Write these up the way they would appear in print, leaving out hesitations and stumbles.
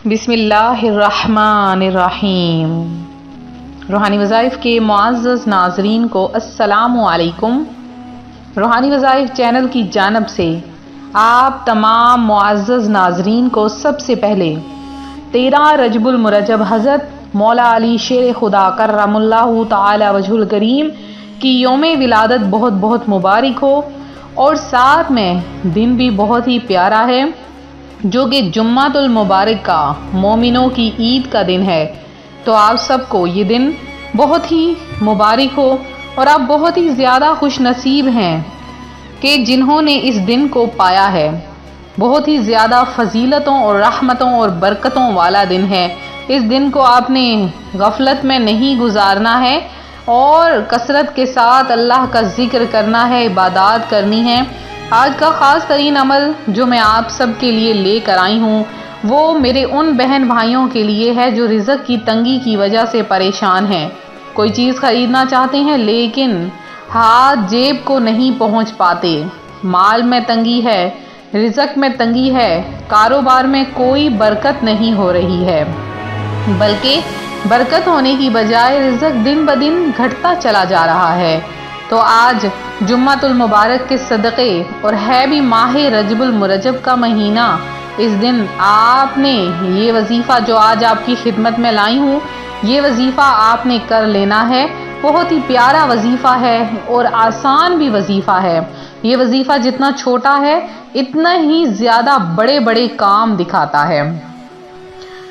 بسم اللہ الرحمن الرحیم۔ روحانی وظائف کے معزز ناظرین کو السلام علیکم۔ روحانی وظائف چینل کی جانب سے آپ تمام معزز ناظرین کو سب سے پہلے 13 رجب المرجب حضرت مولا علی شیر خدا کرم اللہ تعالی وجہ الکریم کی یوم ولادت بہت بہت مبارک ہو، اور ساتھ میں دن بھی بہت ہی پیارا ہے جو کہ جمعۃ المبارک کا مومنوں کی عید کا دن ہے۔ تو آپ سب کو یہ دن بہت ہی مبارک ہو، اور آپ بہت ہی زیادہ خوش نصیب ہیں کہ جنہوں نے اس دن کو پایا ہے۔ بہت ہی زیادہ فضیلتوں اور رحمتوں اور برکتوں والا دن ہے۔ اس دن کو آپ نے غفلت میں نہیں گزارنا ہے، اور کثرت کے ساتھ اللہ کا ذکر کرنا ہے، عبادات کرنی ہے۔ آج کا خاص ترین عمل جو میں آپ سب کے لیے لے کر آئی ہوں وہ میرے ان بہن بھائیوں کے لیے ہے جو رزق کی تنگی کی وجہ سے پریشان ہیں۔ کوئی چیز خریدنا چاہتے ہیں لیکن ہاتھ جیب کو نہیں پہنچ پاتے، مال میں تنگی ہے، رزق میں تنگی ہے، کاروبار میں کوئی برکت نہیں ہو رہی ہے، بلکہ برکت ہونے کی بجائے رزق دن بدن گھٹتا چلا جا رہا ہے۔ تو آج جمعۃ المبارک کے صدقے اور ہے بھی ماہ رجب المرجب کا مہینہ، اس دن آپ نے یہ وظیفہ جو آج آپ کی خدمت میں لائی ہوں، یہ وظیفہ آپ نے کر لینا ہے۔ بہت ہی پیارا وظیفہ ہے اور آسان بھی وظیفہ ہے۔ یہ وظیفہ جتنا چھوٹا ہے اتنا ہی زیادہ بڑے بڑے کام دکھاتا ہے۔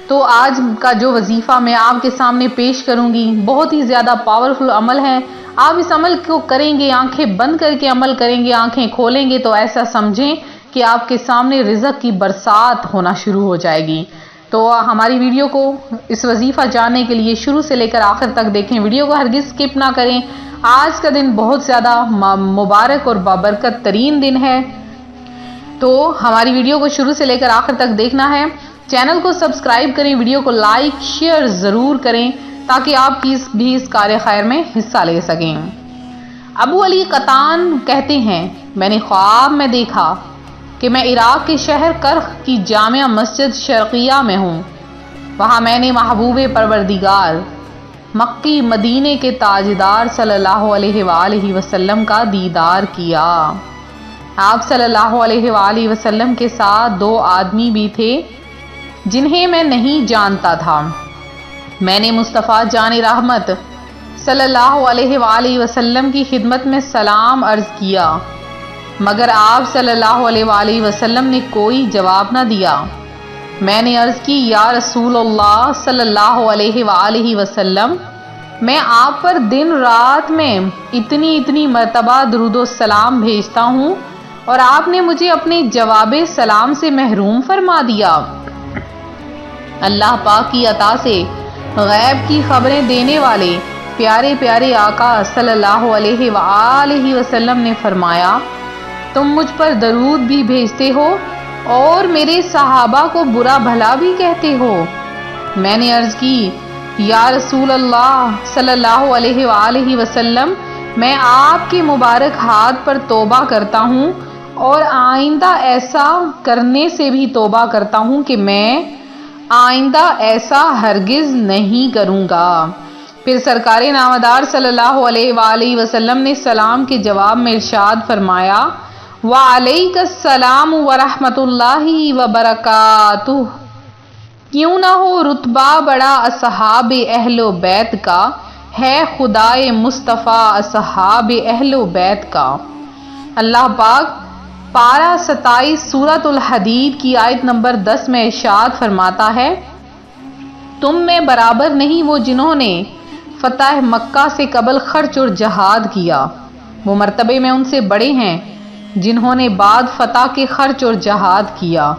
تو آج کا جو وظیفہ میں آپ کے سامنے پیش کروں گی بہت ہی زیادہ پاورفل عمل ہے۔ آپ اس عمل کو کریں گے، آنکھیں بند کر کے عمل کریں گے، آنکھیں کھولیں گے تو ایسا سمجھیں کہ آپ کے سامنے رزق کی برسات ہونا شروع ہو جائے گی۔ تو ہماری ویڈیو کو اس وظیفہ جاننے کے لیے شروع سے لے کر آخر تک دیکھیں، ویڈیو کو ہرگز سکپ نہ کریں۔ آج کا دن بہت زیادہ مبارک اور بابرکت ترین دن ہے، تو ہماری ویڈیو کو شروع سے لے کر آخر تک دیکھنا ہے۔ چینل کو سبسکرائب کریں، ویڈیو کو لائک شیئر ضرور کریں تاکہ آپ بھی اس کار خیر میں حصہ لے سکیں۔ ابو علی قطان کہتے ہیں، میں نے خواب میں دیکھا کہ میں عراق کے شہر کرخ کی جامع مسجد شرقیہ میں ہوں۔ وہاں میں نے محبوب پروردگار مکی مدینے کے تاجدار صلی اللہ علیہ وآلہ وسلم کا دیدار کیا۔ آپ صلی اللہ علیہ وآلہ وسلم کے ساتھ 2 آدمی بھی تھے جنہیں میں نہیں جانتا تھا۔ میں نے مصطفیٰ جان رحمت صلی اللہ علیہ وآلہ وسلم کی خدمت میں سلام عرض کیا، مگر آپ صلی اللہ علیہ وآلہ وسلم نے کوئی جواب نہ دیا۔ میں نے عرض کی، یا رسول اللہ صلی اللہ علیہ وآلہ وسلم، میں آپ پر دن رات میں اتنی مرتبہ درود و سلام بھیجتا ہوں اور آپ نے مجھے اپنے جواب سلام سے محروم فرما دیا۔ اللہ پاک کی عطا سے غیب کی خبریں دینے والے پیارے پیارے آقا صلی اللہ علیہ وآلہ وسلم نے فرمایا، تم مجھ پر درود بھی بھیجتے ہو اور میرے صحابہ کو برا بھلا بھی کہتے ہو۔ میں نے عرض کی، یا رسول اللہ صلی اللہ علیہ وآلہ وسلم، میں آپ کے مبارک ہاتھ پر توبہ کرتا ہوں اور آئندہ ایسا کرنے سے بھی توبہ کرتا ہوں کہ میں آئندہ ایسا ہرگز نہیں کروں گا۔ پھر سرکار نامدار صلی اللہ علیہ وآلہ وسلم نے سلام کے جواب میں ارشاد فرمایا، وعلیک السلام ورحمۃ اللہ وبرکاتہ۔ کیوں نہ ہو رتبہ بڑا اصحاب اہل و بیت کا، ہے خدائے مصطفیٰ اصحاب اہل و بیت کا۔ اللہ پاک پارہ 27 سورۃ الحدید کی آیت نمبر 10 میں ارشاد فرماتا ہے، تم میں برابر نہیں وہ جنہوں نے فتح مکہ سے قبل خرچ اور جہاد کیا، وہ مرتبے میں ان سے بڑے ہیں جنہوں نے بعد فتح کے خرچ اور جہاد کیا،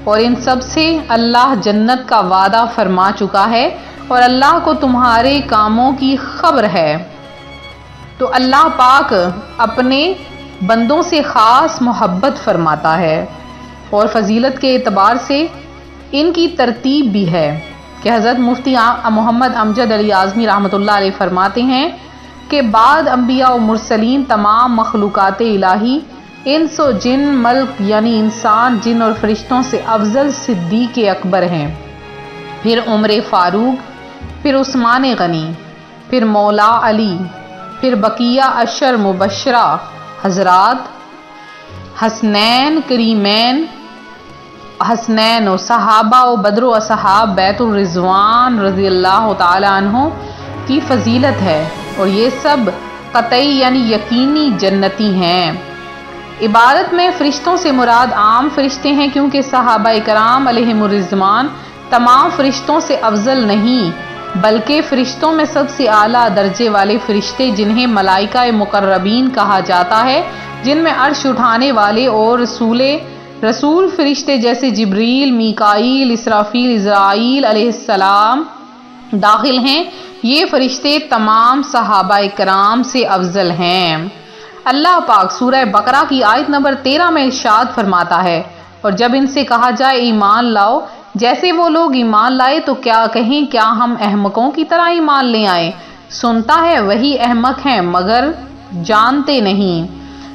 اور ان سب سے اللہ جنت کا وعدہ فرما چکا ہے، اور اللہ کو تمہارے کاموں کی خبر ہے۔ تو اللہ پاک اپنے بندوں سے خاص محبت فرماتا ہے، اور فضیلت کے اعتبار سے ان کی ترتیب بھی ہے کہ حضرت مفتی محمد امجد علی اعظمی رحمۃ اللہ علیہ فرماتے ہیں کہ بعد انبیاء و مرسلین تمام مخلوقات الہی انس و جن ملک یعنی انسان جن اور فرشتوں سے افضل صدیق اکبر ہیں، پھر عمر فاروق، پھر عثمان غنی، پھر مولا علی، پھر بقیہ اشر مبشرہ حضرات، حسنین کریمین، حسنین و صحابہ و بدر و اصحاب بیت الرضوان رضی اللہ تعالی عنہ کی فضیلت ہے، اور یہ سب قطعی یعنی یقینی جنتی ہیں۔ عبارت میں فرشتوں سے مراد عام فرشتے ہیں، کیونکہ صحابہ کرام علیہم الرضوان تمام فرشتوں سے افضل نہیں، بلکہ فرشتوں میں سب سے اعلیٰ درجے والے فرشتے جنہیں ملائکہ مقربین کہا جاتا ہے، جن میں عرش اٹھانے والے اور رسول فرشتے جیسے جبریل، میکائیل، اسرافیل، عزرائیل علیہ السلام داخل ہیں، یہ فرشتے تمام صحابہ کرام سے افضل ہیں۔ اللہ پاک سورہ بقرہ کی آیت نمبر 13 میں ارشاد فرماتا ہے، اور جب ان سے کہا جائے ایمان لاؤ جیسے وہ لوگ ایمان لائے تو کیا کہیں کیا ہم احمقوں کی طرح ایمان لے آئیں؟ سنتا ہے وہی احمق ہیں مگر جانتے نہیں۔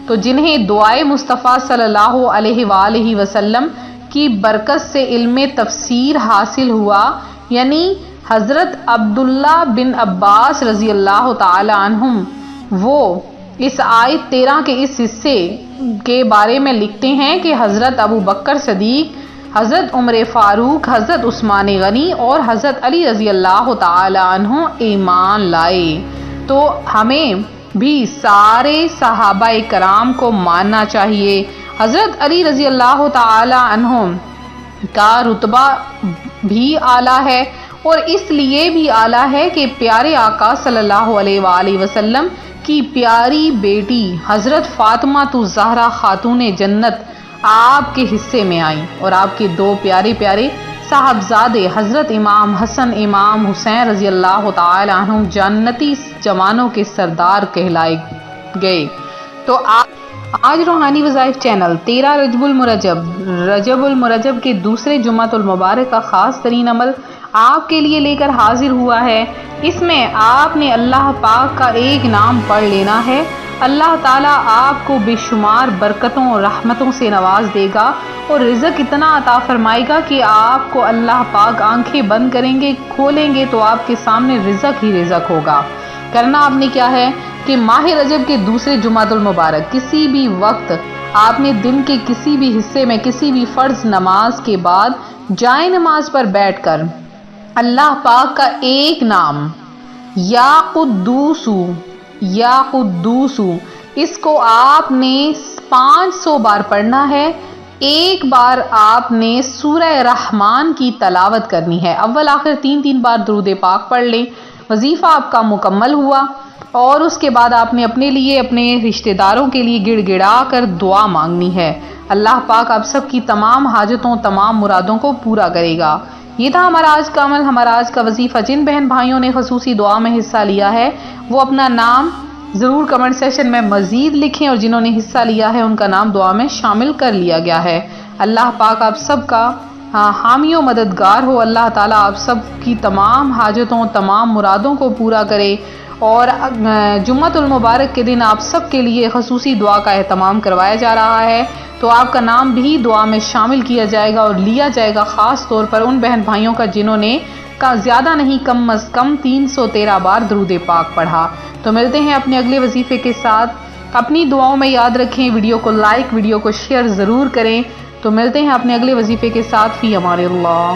تو جنہیں دعائے مصطفیٰ صلی اللہ علیہ وآلہ وسلم کی برکت سے علم تفسیر حاصل ہوا، یعنی حضرت عبداللہ بن عباس رضی اللہ تعالی عنہم، وہ اس آیت 13 کے اس حصے کے بارے میں لکھتے ہیں کہ حضرت ابو بکر صدیق، حضرت عمر فاروق، حضرت عثمان غنی اور حضرت علی رضی اللہ تعالی عنہ ایمان لائے۔ تو ہمیں بھی سارے صحابہ کرام کو ماننا چاہیے۔ حضرت علی رضی اللہ تعالی عنہ کا رتبہ بھی اعلیٰ ہے، اور اس لیے بھی اعلیٰ ہے کہ پیارے آقا صلی اللہ علیہ وآلہ وسلم کی پیاری بیٹی حضرت فاطمہ الزہرا خاتون جنت آپ کے حصے میں آئیں، اور آپ کے دو پیارے پیارے صاحبزادے حضرت امام حسن امام حسین رضی اللہ تعالی عنہ جنتی جوانوں کے سردار کہلائے گئے۔ تو آج روحانی وظائف چینل 13 رجب المرجب کے دوسرے جمعۃ المبارک کا خاص ترین عمل آپ کے لیے لے کر حاضر ہوا ہے۔ اس میں آپ نے اللہ پاک کا ایک نام پڑھ لینا ہے۔ اللہ تعالیٰ آپ کو بے شمار برکتوں اور رحمتوں سے نواز دے گا، اور رزق اتنا عطا فرمائے گا کہ آپ کو اللہ پاک آنکھیں بند کریں گے، کھولیں گے تو آپ کے سامنے رزق ہی رزق ہوگا۔ کرنا آپ نے کیا ہے کہ ماہ رجب کے دوسرے جمعۃ المبارک کسی بھی وقت آپ نے دن کے کسی بھی حصے میں کسی بھی فرض نماز کے بعد جائے نماز پر بیٹھ کر اللہ پاک کا ایک نام یا قدوسو اس کو آپ نے 500 بار پڑھنا ہے۔ ایک بار آپ نے سورہ رحمان کی تلاوت کرنی ہے، اول آخر 3 بار درود پاک پڑھ لیں، وظیفہ آپ کا مکمل ہوا۔ اور اس کے بعد آپ نے اپنے لیے اپنے رشتہ داروں کے لیے گڑ گڑا کر دعا مانگنی ہے۔ اللہ پاک آپ سب کی تمام حاجتوں تمام مرادوں کو پورا کرے گا۔ یہ تھا ہمارا آج کا عمل، ہمارا آج کا وظیفہ۔ جن بہن بھائیوں نے خصوصی دعا میں حصہ لیا ہے وہ اپنا نام ضرور کمنٹ سیشن میں مزید لکھیں، اور جنہوں نے حصہ لیا ہے ان کا نام دعا میں شامل کر لیا گیا ہے۔ اللہ پاک آپ سب کا حامی و مددگار ہو۔ اللہ تعالیٰ آپ سب کی تمام حاجتوں تمام مرادوں کو پورا کرے، اور جمعۃ المبارک کے دن آپ سب کے لیے خصوصی دعا کا اہتمام کروایا جا رہا ہے، تو آپ کا نام بھی دعا میں شامل کیا جائے گا اور لیا جائے گا، خاص طور پر ان بہن بھائیوں کا جنہوں نے زیادہ نہیں کم از کم 313 بار درود پاک پڑھا۔ تو ملتے ہیں اپنے اگلے وظیفے کے ساتھ۔ اپنی دعاؤں میں یاد رکھیں، ویڈیو کو لائک، ویڈیو کو شیئر ضرور کریں۔ تو ملتے ہیں اپنے اگلے وظیفے کے ساتھ، فی امان اللہ۔